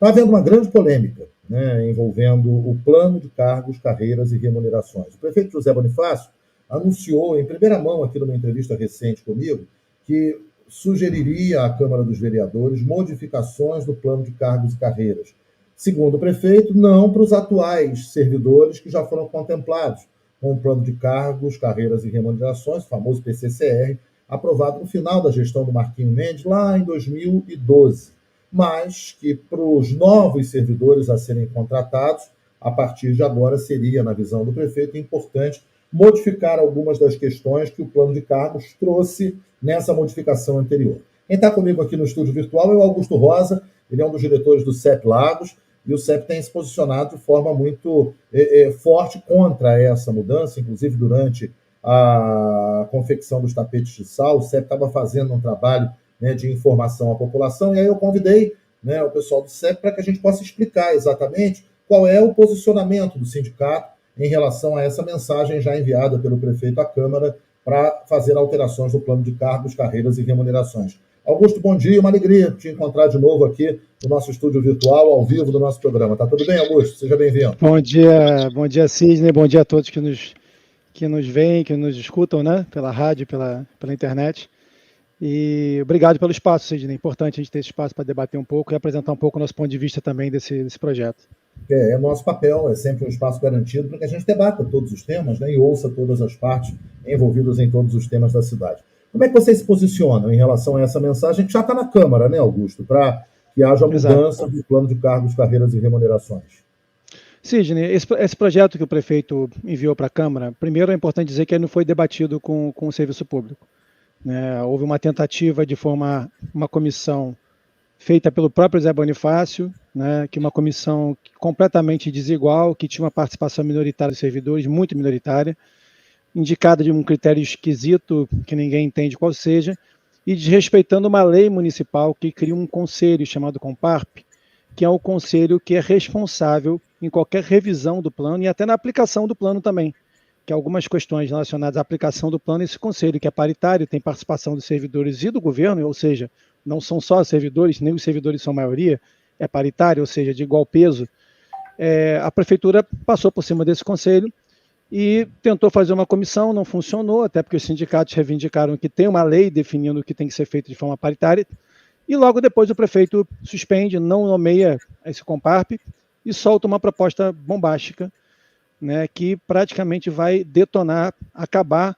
Está havendo uma grande polêmica, né, envolvendo o plano de cargos, carreiras e remunerações. O prefeito José Bonifácio anunciou em primeira mão, aqui numa entrevista recente comigo, que sugeriria à Câmara dos Vereadores modificações no plano de cargos e carreiras. Segundo o prefeito, não para os atuais servidores que já foram contemplados com o plano de cargos, carreiras e remunerações, o famoso PCCR, aprovado no final da gestão do Marquinho Mendes, lá em 2012. Mas que para os novos servidores a serem contratados, a partir de agora seria, na visão do prefeito, importante modificar algumas das questões que o plano de cargos trouxe nessa modificação anterior. Quem está comigo aqui no estúdio virtual é o Augusto Rosa, ele é um dos diretores do CEP Lagos, e o CEP tem se posicionado de forma muito forte contra essa mudança, inclusive durante a confecção dos tapetes de sal, o CEP estava fazendo um trabalho, né, de informação à população, e aí eu convidei, né, o pessoal do CEP para que a gente possa explicar exatamente qual é o posicionamento do sindicato em relação a essa mensagem já enviada pelo prefeito à Câmara para fazer alterações no plano de cargos, carreiras e remunerações. Augusto, bom dia, uma alegria te encontrar de novo aqui no nosso estúdio virtual, ao vivo do nosso programa. Tá tudo bem, Augusto? Seja bem-vindo. Bom dia, Sidney, bom dia a todos que nos veem, que nos escutam, né, pela rádio, pela internet. E obrigado pelo espaço, Sidney. É importante a gente ter esse espaço para debater um pouco e apresentar um pouco o nosso ponto de vista também desse projeto. É nosso papel, é sempre um espaço garantido para que a gente debata todos os temas, né, e ouça todas as partes envolvidas em todos os temas da cidade. Como é que vocês se posicionam em relação a essa mensagem que já está na Câmara, né, Augusto, para que haja mudança do plano de cargos, carreiras e remunerações? Sidney, esse projeto que o prefeito enviou para a Câmara, primeiro é importante dizer que ele não foi debatido com o serviço público. Né? Houve uma tentativa de formar uma comissão feita pelo próprio Zé Bonifácio, né, que é uma comissão completamente desigual, que tinha uma participação minoritária dos servidores, muito minoritária, indicada de um critério esquisito, que ninguém entende qual seja, e desrespeitando uma lei municipal que cria um conselho chamado Comparp, que é o conselho que é responsável em qualquer revisão do plano e até na aplicação do plano também, que algumas questões relacionadas à aplicação do plano, esse conselho que é paritário, tem participação dos servidores e do governo, ou seja, não são só os servidores, nem os servidores são a maioria, é paritário, ou seja, de igual peso. A prefeitura passou por cima desse conselho e tentou fazer uma comissão, não funcionou, até porque os sindicatos reivindicaram que tem uma lei definindo o que tem que ser feito de forma paritária, e logo depois o prefeito suspende, não nomeia esse Comparp e solta uma proposta bombástica, né, que praticamente vai detonar, acabar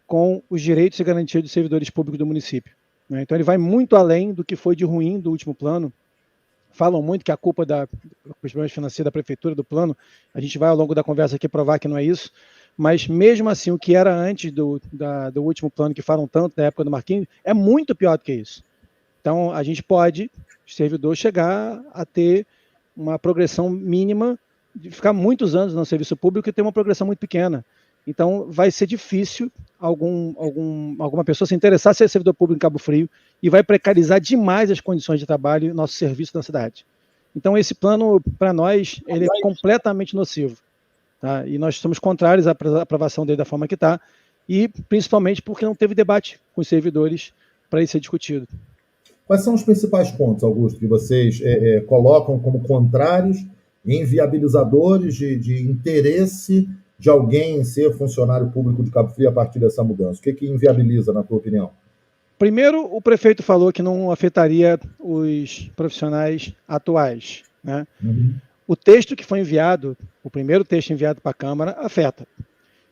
com os direitos e garantias dos servidores públicos do município. Né? Então ele vai muito além do que foi de ruim do último plano. Falam muito que a culpa dos problemas financeiros da prefeitura, do plano, a gente vai ao longo da conversa aqui provar que não é isso, mas mesmo assim o que era antes do último plano, que falam tanto da época do Marquinhos, é muito pior do que isso. Então a gente pode, o servidor, chegar a ter uma progressão mínima de ficar muitos anos no serviço público e ter uma progressão muito pequena. Então, vai ser difícil alguma pessoa se interessar em ser servidor público em Cabo Frio e vai precarizar demais as condições de trabalho e nosso serviço na cidade. Então, esse plano, para nós, ele é completamente nocivo. Tá? E nós somos contrários à aprovação dele da forma que está, e principalmente porque não teve debate com os servidores para ele ser discutido. Quais são os principais pontos, Augusto, que vocês colocam como contrários, inviabilizadores de interesse de alguém em ser funcionário público de Cabo Frio a partir dessa mudança? O que inviabiliza, na tua opinião? Primeiro, o prefeito falou que não afetaria os profissionais atuais. Né? Uhum. O texto que foi enviado, o primeiro texto enviado para a Câmara, afeta.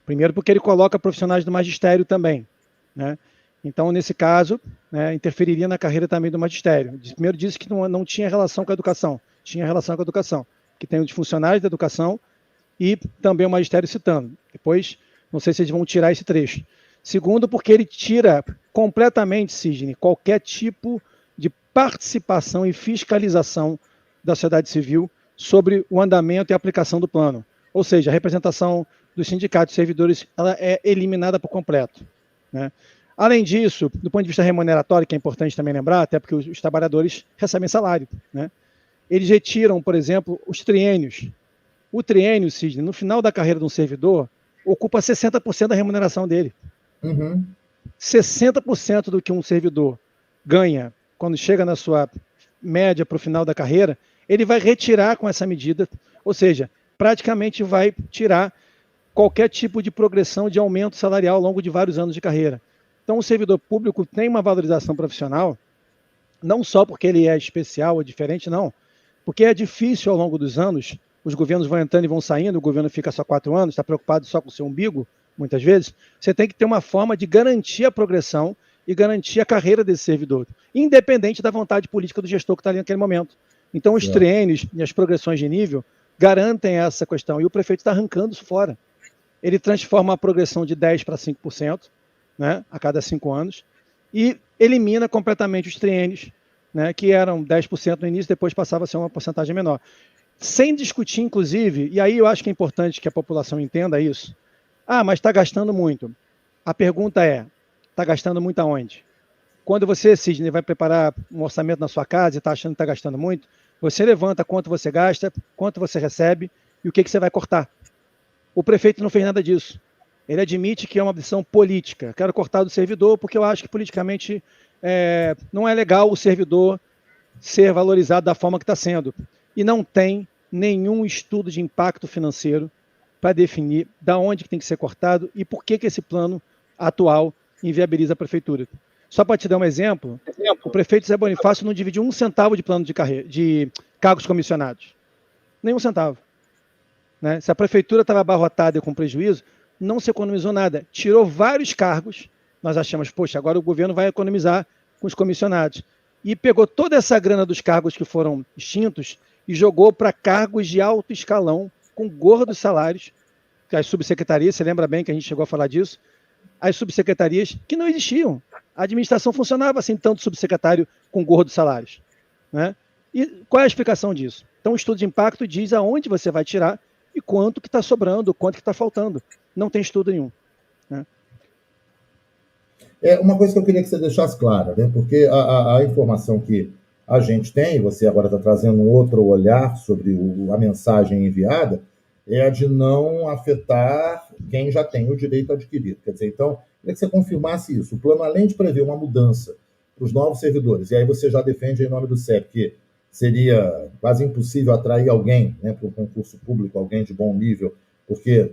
Primeiro porque ele coloca profissionais do magistério também. Né? Então, nesse caso, né, interferiria na carreira também do magistério. Primeiro disse que não tinha relação com a educação, tinha relação com a educação, que tem os funcionários da educação e também o magistério citando. Depois, não sei se eles vão tirar esse trecho. Segundo, porque ele tira completamente, Sidney, qualquer tipo de participação e fiscalização da sociedade civil sobre o andamento e a aplicação do plano. Ou seja, a representação dos sindicatos e servidores ela é eliminada por completo. Né? Além disso, do ponto de vista remuneratório, que é importante também lembrar, até porque os trabalhadores recebem salário, né? Eles retiram, por exemplo, os triênios. O triênio, Sidney, no final da carreira de um servidor, ocupa 60% da remuneração dele. Uhum. 60% do que um servidor ganha quando chega na sua média para o final da carreira ele vai retirar com essa medida, ou seja, praticamente vai tirar qualquer tipo de progressão de aumento salarial ao longo de vários anos de carreira. Então, o servidor público tem uma valorização profissional, não só porque ele é especial ou diferente, não, porque é difícil ao longo dos anos, os governos vão entrando e vão saindo, o governo fica só 4 anos, está preocupado só com o seu umbigo, muitas vezes, você tem que ter uma forma de garantir a progressão e garantir a carreira desse servidor, independente da vontade política do gestor que está ali naquele momento. Então, os triênios e as progressões de nível garantem essa questão, e o prefeito está arrancando isso fora. Ele transforma a progressão de 10% para 5%, né, a cada 5 anos, e elimina completamente os triênios, né, que eram 10% no início, depois passava a ser uma porcentagem menor. Sem discutir, inclusive, e aí eu acho que é importante que a população entenda isso. Ah, mas está gastando muito. A pergunta é, está gastando muito aonde? Quando você, Sidney, vai preparar um orçamento na sua casa e está achando que está gastando muito, você levanta quanto você gasta, quanto você recebe e o que você vai cortar. O prefeito não fez nada disso. Ele admite que é uma opção política. Quero cortar do servidor porque eu acho que politicamente não é legal o servidor ser valorizado da forma que está sendo. E não tem nenhum estudo de impacto financeiro para definir da onde que tem que ser cortado e por que esse plano atual inviabiliza a prefeitura. Só para te dar um exemplo, o prefeito Zé Bonifácio não dividiu 1 centavo de plano de cargos comissionados. Nem 1 centavo. Né? Se a prefeitura estava abarrotada e com prejuízo, não se economizou nada. Tirou vários cargos, nós achamos, poxa, agora o governo vai economizar com os comissionados. E pegou toda essa grana dos cargos que foram extintos e jogou para cargos de alto escalão, com gordos salários, que as subsecretarias, você lembra bem que a gente chegou a falar disso, as subsecretarias que não existiam. A administração funcionava sem tanto subsecretário com gordos salários. Né? E qual é a explicação disso? Então, o estudo de impacto diz aonde você vai tirar e quanto que está sobrando, quanto que está faltando. Não tem estudo nenhum. Né? É uma coisa que eu queria que você deixasse clara, né? Porque a informação que a gente tem, você agora está trazendo um outro olhar sobre a mensagem enviada, é a de não afetar quem já tem o direito adquirido. Quer dizer, então, eu queria que você confirmasse isso. O plano, além de prever uma mudança para os novos servidores, e aí você já defende em nome do CEP que seria quase impossível atrair alguém, né, para um concurso público, alguém de bom nível, porque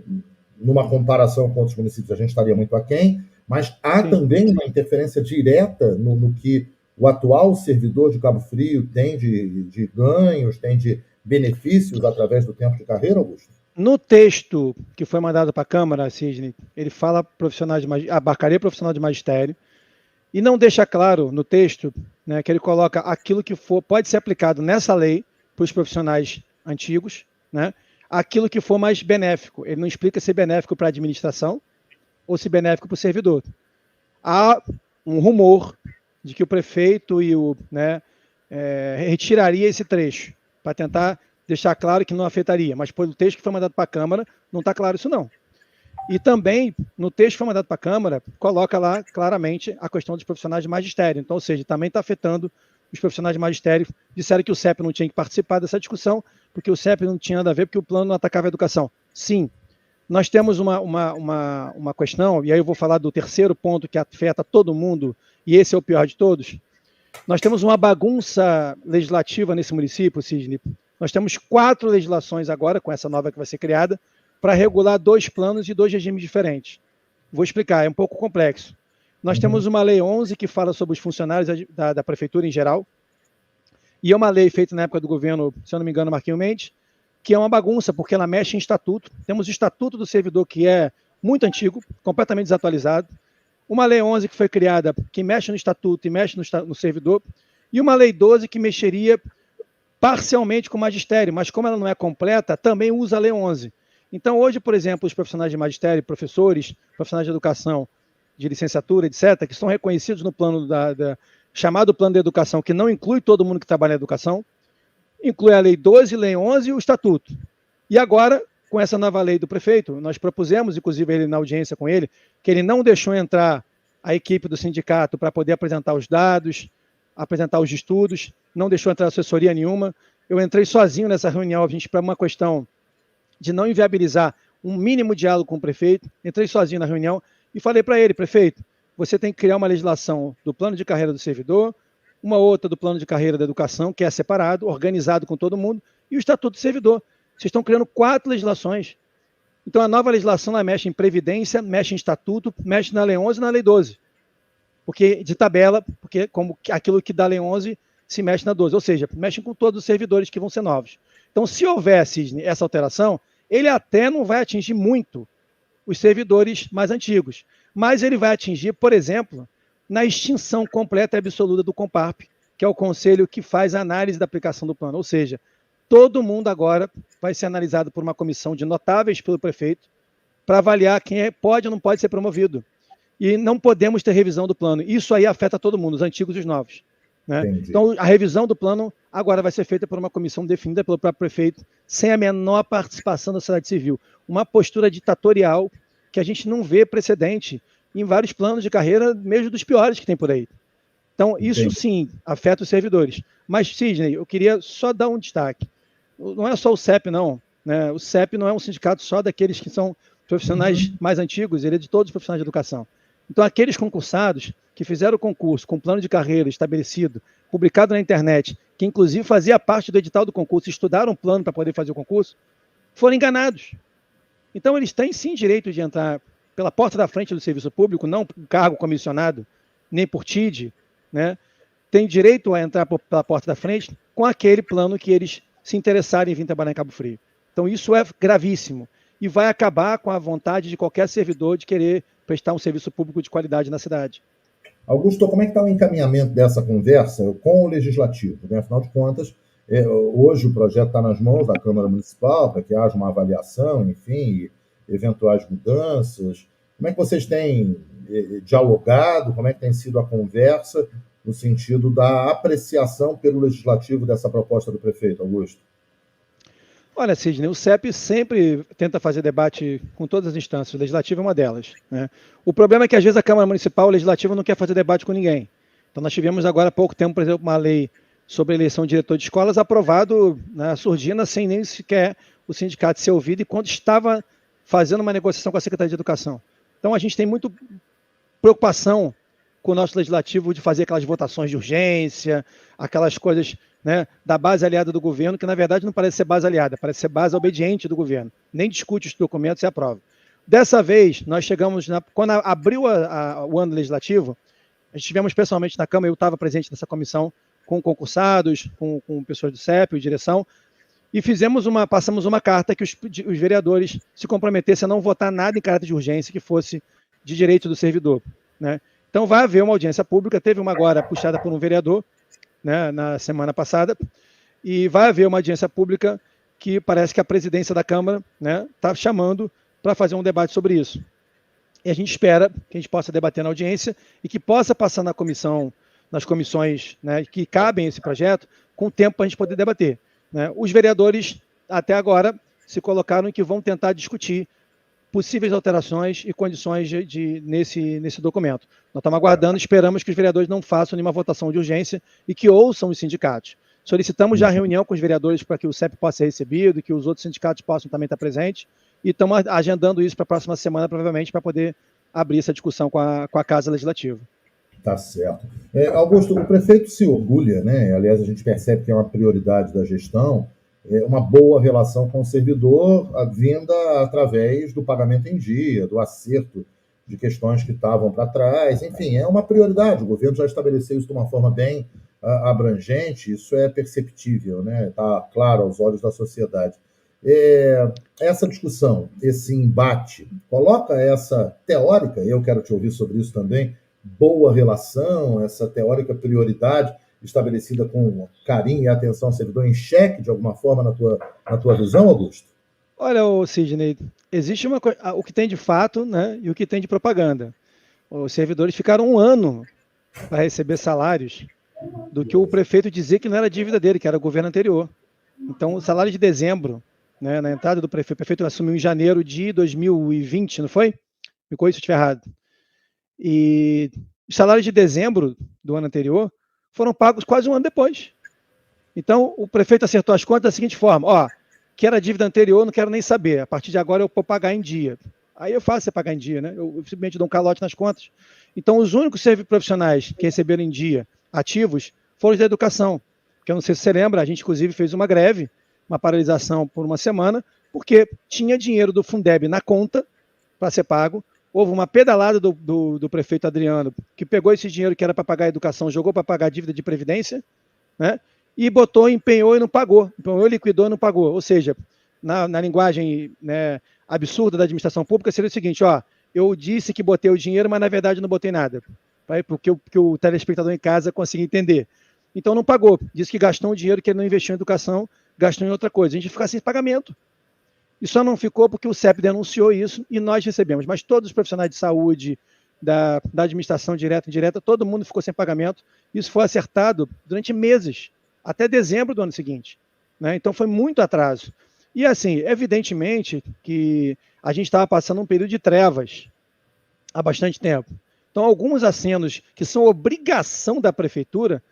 numa comparação com outros municípios a gente estaria muito aquém, mas há também uma interferência direta no que o atual servidor de Cabo Frio tem de ganhos, tem de benefícios através do tempo de carreira, Augusto? No texto que foi mandado para a Câmara, Sidney, ele fala abarcaria profissional de magistério, e não deixa claro no texto, né, que ele coloca aquilo que pode ser aplicado nessa lei para os profissionais antigos, né, aquilo que for mais benéfico. Ele não explica se é benéfico para a administração ou se é benéfico para o servidor. Há um rumor de que o prefeito retiraria esse trecho para tentar deixar claro que não afetaria, mas pelo texto que foi mandado para a Câmara, não está claro isso não. E também, no texto que foi mandado para a Câmara, coloca lá claramente a questão dos profissionais de magistério. Então, ou seja, também está afetando os profissionais de magistério. Disseram que o CEP não tinha que participar dessa discussão, porque o CEP não tinha nada a ver, porque o plano não atacava a educação. Sim, nós temos uma questão, e aí eu vou falar do terceiro ponto que afeta todo mundo, e esse é o pior de todos. Nós temos uma bagunça legislativa nesse município, Sidney. Nós temos 4 legislações agora, com essa nova que vai ser criada, para regular 2 planos e 2 regimes diferentes. Vou explicar, é um pouco complexo. Nós temos uma lei 11 que fala sobre os funcionários da prefeitura em geral, e é uma lei feita na época do governo, se eu não me engano, Marquinhos Mendes, que é uma bagunça, porque ela mexe em estatuto. Temos o estatuto do servidor, que é muito antigo, completamente desatualizado. Uma lei 11 que foi criada, que mexe no estatuto e mexe no servidor, e uma lei 12 que mexeria parcialmente com o magistério, mas como ela não é completa, também usa a lei 11. Então, hoje, por exemplo, os profissionais de magistério, professores, profissionais de educação, de licenciatura, etc., que são reconhecidos no plano chamado plano de educação, que não inclui todo mundo que trabalha na educação, inclui a lei 12, lei 11 e o estatuto. E agora, com essa nova lei do prefeito, nós propusemos, inclusive ele na audiência com ele, que ele não deixou entrar a equipe do sindicato para poder apresentar os dados, apresentar os estudos, não deixou entrar assessoria nenhuma. Eu entrei sozinho nessa reunião, a gente, para uma questão de não inviabilizar um mínimo diálogo com o prefeito, entrei sozinho na reunião e falei para ele, prefeito, você tem que criar uma legislação do plano de carreira do servidor, uma outra do plano de carreira da educação, que é separado, organizado com todo mundo, e o Estatuto do Servidor. Vocês estão criando 4 legislações. Então, a nova legislação ela mexe em Previdência, mexe em Estatuto, mexe na Lei 11 e na Lei 12. Porque, de tabela, porque como aquilo que dá a Lei 11 se mexe na 12. Ou seja, mexem com todos os servidores que vão ser novos. Então, se houver, Sidney, essa alteração, ele até não vai atingir muito os servidores mais antigos. Mas ele vai atingir, por exemplo, na extinção completa e absoluta do Comparp, que é o conselho que faz a análise da aplicação do plano. Ou seja, todo mundo agora vai ser analisado por uma comissão de notáveis pelo prefeito para avaliar quem pode ou não pode ser promovido. E não podemos ter revisão do plano. Isso aí afeta todo mundo, os antigos e os novos. Né? Então, a revisão do plano agora vai ser feita por uma comissão definida pelo próprio prefeito, sem a menor participação da sociedade civil. Uma postura ditatorial que a gente não vê precedente em vários planos de carreira, mesmo dos piores que tem por aí. Então, isso sim afeta os servidores. Mas, Sidney, eu queria só dar um destaque. Não é só o CEP, não. Né? O CEP não é um sindicato só daqueles que são profissionais mais antigos, ele é de todos os profissionais de educação. Então, aqueles concursados que fizeram o concurso com plano de carreira estabelecido, publicado na internet, que inclusive fazia parte do edital do concurso, estudaram um plano para poder fazer o concurso, foram enganados. Então, eles têm sim direito de entrar pela porta da frente do serviço público, não por cargo comissionado, nem por TID, né? Tem direito a entrar pela porta da frente com aquele plano que eles se interessarem em vir trabalhar em Cabo Frio. Então, isso é gravíssimo e vai acabar com a vontade de qualquer servidor de querer prestar um serviço público de qualidade na cidade. Augusto, como é que está o encaminhamento dessa conversa com o Legislativo? Né? Afinal de contas, hoje o projeto está nas mãos da Câmara Municipal para que haja uma avaliação, enfim, eventuais mudanças. Como é que vocês têm dialogado? Como é que tem sido a conversa no sentido da apreciação pelo Legislativo dessa proposta do prefeito, Augusto? Olha, Sidney, o CEP sempre tenta fazer debate com todas as instâncias, o Legislativo é uma delas. Né? O problema é que, às vezes, a Câmara Municipal, o Legislativo, não quer fazer debate com ninguém. Então, nós tivemos agora há pouco tempo, por exemplo, uma lei sobre a eleição de diretor de escolas aprovado na surdina, sem nem sequer o sindicato ser ouvido, e quando estava fazendo uma negociação com a Secretaria de Educação. Então, a gente tem muita preocupação com o nosso Legislativo de fazer aquelas votações de urgência, aquelas coisas... Né, da base aliada do governo, que na verdade não parece ser base aliada, parece ser base obediente do governo. Nem discute os documentos e aprova. Dessa vez, nós chegamos, quando abriu o ano legislativo, a gente tivemos pessoalmente na Câmara, eu estava presente nessa comissão, com concursados, com pessoas do CEP, direção, e passamos uma carta que os vereadores se comprometessem a não votar nada em caráter de urgência que fosse de direito do servidor. Né? Então vai haver uma audiência pública, teve uma agora puxada por um vereador, né, na semana passada, e vai haver uma audiência pública que parece que a presidência da Câmara está chamando para fazer um debate sobre isso. E a gente espera que a gente possa debater na audiência e que possa passar na comissão, nas comissões, né, que cabem esse projeto, com tempo para a gente poder debater. Né? Os vereadores, até agora, se colocaram em que vão tentar discutir possíveis alterações e condições nesse documento. Nós estamos aguardando, esperamos que os vereadores não façam nenhuma votação de urgência e que ouçam os sindicatos. Solicitamos já reunião com os vereadores para que o CEP possa ser recebido, que os outros sindicatos possam também estar presentes, e estamos agendando isso para a próxima semana, provavelmente, para poder abrir essa discussão com a Casa Legislativa. Tá certo. Augusto, o prefeito se orgulha, né? Aliás, a gente percebe que é uma prioridade da gestão, uma boa relação com o servidor, vinda através do pagamento em dia, do acerto de questões que estavam para trás, enfim, é uma prioridade. O governo já estabeleceu isso de uma forma bem abrangente, isso é perceptível, né? Está claro aos olhos da sociedade. Essa discussão, esse embate, coloca essa teórica, eu quero te ouvir sobre isso também, boa relação, essa teórica prioridade estabelecida com carinho e atenção ao servidor em xeque, de alguma forma, na tua visão, Augusto? Olha, Sidney, existe o que tem de fato, né, e o que tem de propaganda. Os servidores ficaram 1 ano para receber salários do que o prefeito dizia que não era dívida dele, que era o governo anterior. Então, o salário de dezembro, né, na entrada do prefeito, o prefeito assumiu em janeiro de 2020, não foi? Me corrija se eu estiver errado. E os salários de dezembro do ano anterior foram pagos quase 1 ano depois. Então, o prefeito acertou as contas da seguinte forma, que era dívida anterior, não quero nem saber, a partir de agora eu vou pagar em dia. Aí eu faço você pagar em dia, né? Eu simplesmente dou um calote nas contas. Então, os únicos profissionais que receberam em dia, ativos, foram os da educação. Porque eu não sei se você lembra, a gente inclusive fez uma greve, uma paralisação por uma semana, porque tinha dinheiro do Fundeb na conta para ser pago. Houve uma pedalada do prefeito Adriano, que pegou esse dinheiro que era para pagar a educação, jogou para pagar a dívida de previdência, né? E botou, empenhou e não pagou. Empenhou, liquidou e não pagou. Ou seja, na linguagem, né, absurda da administração pública, seria o seguinte: ó, eu disse que botei o dinheiro, mas na verdade não botei nada. Porque o telespectador em casa consiga entender. Então não pagou. Disse que gastou um dinheiro que ele não investiu em educação, gastou em outra coisa. A gente fica sem pagamento. E só não ficou porque o CEP denunciou isso e nós recebemos. Mas todos os profissionais de saúde, da administração direta e indireta, todo mundo ficou sem pagamento. Isso foi acertado durante meses, até dezembro do ano seguinte, né? Então foi muito atraso. E assim, evidentemente que a gente estava passando um período de trevas há bastante tempo. Então alguns acenos que são obrigação da prefeitura,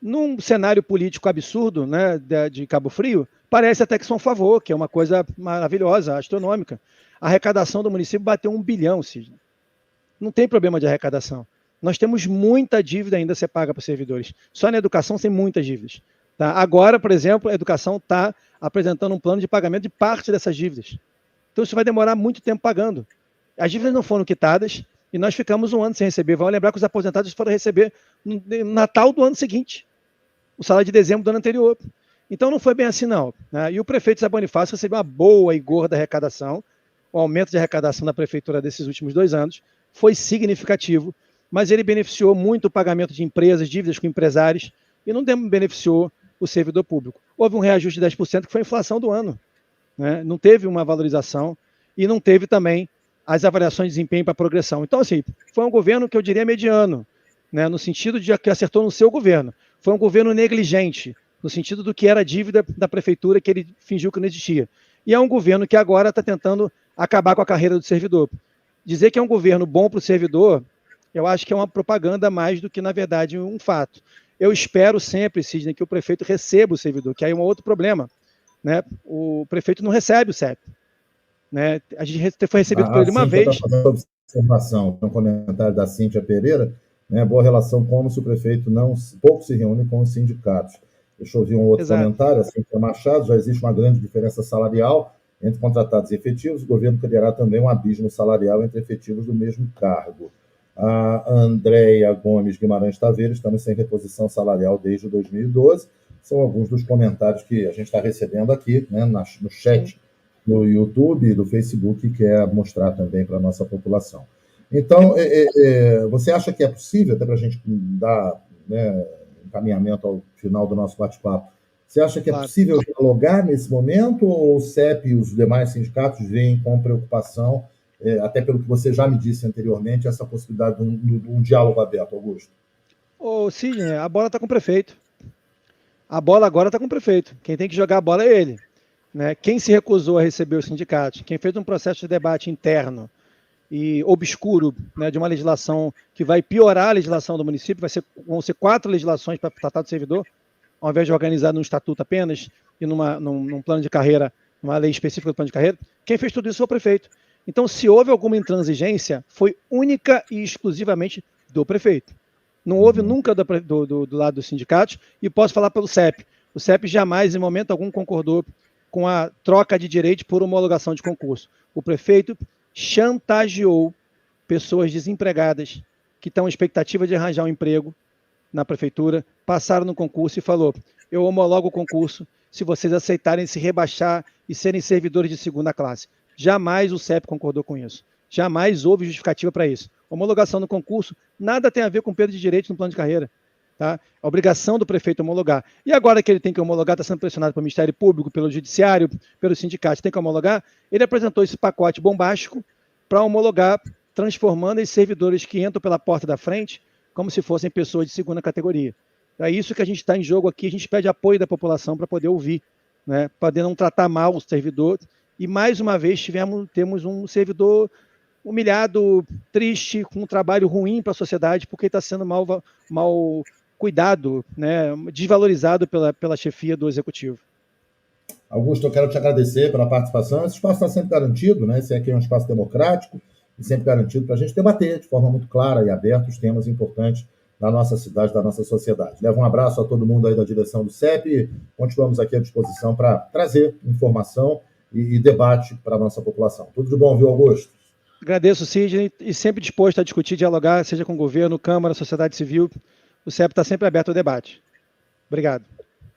num cenário político absurdo, né, de Cabo Frio, parece até que são a favor, que é uma coisa maravilhosa, astronômica. A arrecadação do município bateu 1 bilhão, Sidney. Não tem problema de arrecadação. Nós temos muita dívida ainda a ser paga para os servidores. Só na educação tem muitas dívidas. Tá? Agora, por exemplo, a educação está apresentando um plano de pagamento de parte dessas dívidas. Então isso vai demorar muito tempo pagando. As dívidas não foram quitadas e nós ficamos um ano sem receber. Vamos lembrar que os aposentados foram receber no Natal do ano seguinte, o salário de dezembro do ano anterior. Então não foi bem assim, não, né? E o prefeito Zé Bonifácio recebeu uma boa e gorda arrecadação. O aumento de arrecadação da prefeitura desses últimos 2 anos foi significativo, mas ele beneficiou muito o pagamento de empresas, dívidas com empresários, e não beneficiou o servidor público. Houve um reajuste de 10%, que foi a inflação do ano, né? Não teve uma valorização e não teve também as avaliações de desempenho para progressão. Então, assim, foi um governo que eu diria mediano, né? No sentido de que acertou no seu governo. Foi um governo negligente, no sentido do que era a dívida da prefeitura, que ele fingiu que não existia. E é um governo que agora está tentando acabar com a carreira do servidor. Dizer que é um governo bom para o servidor, eu acho que é uma propaganda mais do que, na verdade, um fato. Eu espero sempre, Sidney, que o prefeito receba o servidor, que aí é um outro problema, né? O prefeito não recebe o CEP, né? A gente foi recebido por ele uma vez. Observação, um comentário da Cíntia Pereira, né? Boa relação como se o prefeito pouco se reúne com os sindicatos. Deixa eu ouvir um outro comentário, assim, que é Machado, já existe uma grande diferença salarial entre contratados e efetivos, o governo criará também um abismo salarial entre efetivos do mesmo cargo. A Andréia Gomes Guimarães Taveira, estamos sem reposição salarial desde 2012, são alguns dos comentários que a gente está recebendo aqui, né, no chat do YouTube e do Facebook, que quer mostrar também para a nossa população. Então, você acha que é possível, até para a gente dar, né, encaminhamento ao final do nosso bate-papo, você acha que é possível dialogar nesse momento ou o CEP e os demais sindicatos veem com preocupação, até pelo que você já me disse anteriormente, essa possibilidade de um diálogo aberto, Augusto? Sidney, a bola está com o prefeito. A bola agora está com o prefeito. Quem tem que jogar a bola é ele, né? Quem se recusou a receber os sindicatos, quem fez um processo de debate interno e obscuro, né, de uma legislação que vai piorar a legislação do município, vão ser 4 legislações para tratar do servidor, ao invés de organizar num estatuto apenas e num plano de carreira, numa lei específica do plano de carreira. Quem fez tudo isso foi o prefeito. Então, se houve alguma intransigência, foi única e exclusivamente do prefeito. Não houve nunca do lado dos sindicatos, e posso falar pelo CEP. O CEP jamais, em momento algum, concordou com a troca de direito por homologação de concurso. O prefeito chantageou pessoas desempregadas que estão em expectativa de arranjar um emprego na prefeitura, passaram no concurso e falou: eu homologo o concurso se vocês aceitarem se rebaixar e serem servidores de segunda classe. Jamais o CEP concordou com isso. Jamais houve justificativa para isso. Homologação no concurso nada tem a ver com perda de direitos no plano de carreira. Tá? A obrigação do prefeito é homologar. E agora que ele tem que homologar, está sendo pressionado pelo Ministério Público, pelo Judiciário, pelos sindicatos, tem que homologar, ele apresentou esse pacote bombástico para homologar, transformando esses servidores que entram pela porta da frente como se fossem pessoas de segunda categoria. É isso que a gente está em jogo aqui, a gente pede apoio da população para poder ouvir, né? Para poder não tratar mal o servidor. E mais uma vez temos um servidor humilhado, triste, com um trabalho ruim para a sociedade, porque está sendo mal cuidado, né? Desvalorizado pela chefia do Executivo. Augusto, eu quero te agradecer pela participação. Esse espaço está sempre garantido, né? Esse aqui é um espaço democrático e sempre garantido para a gente debater de forma muito clara e aberta os temas importantes da nossa cidade, da nossa sociedade. Levo um abraço a todo mundo aí da direção do CEP e continuamos aqui à disposição para trazer informação e debate para a nossa população. Tudo de bom, viu, Augusto? Agradeço, Sidney, e sempre disposto a discutir, dialogar, seja com o governo, Câmara, sociedade civil. O CEP está sempre aberto ao debate. Obrigado.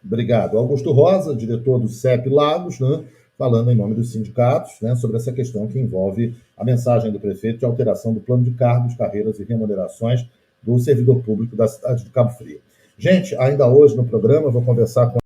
Obrigado. Augusto Rosa, diretor do CEP Lagos, né, falando em nome dos sindicatos, né, sobre essa questão que envolve a mensagem do prefeito de alteração do plano de cargos, carreiras e remunerações do servidor público da cidade de Cabo Frio. Gente, ainda hoje no programa eu vou conversar com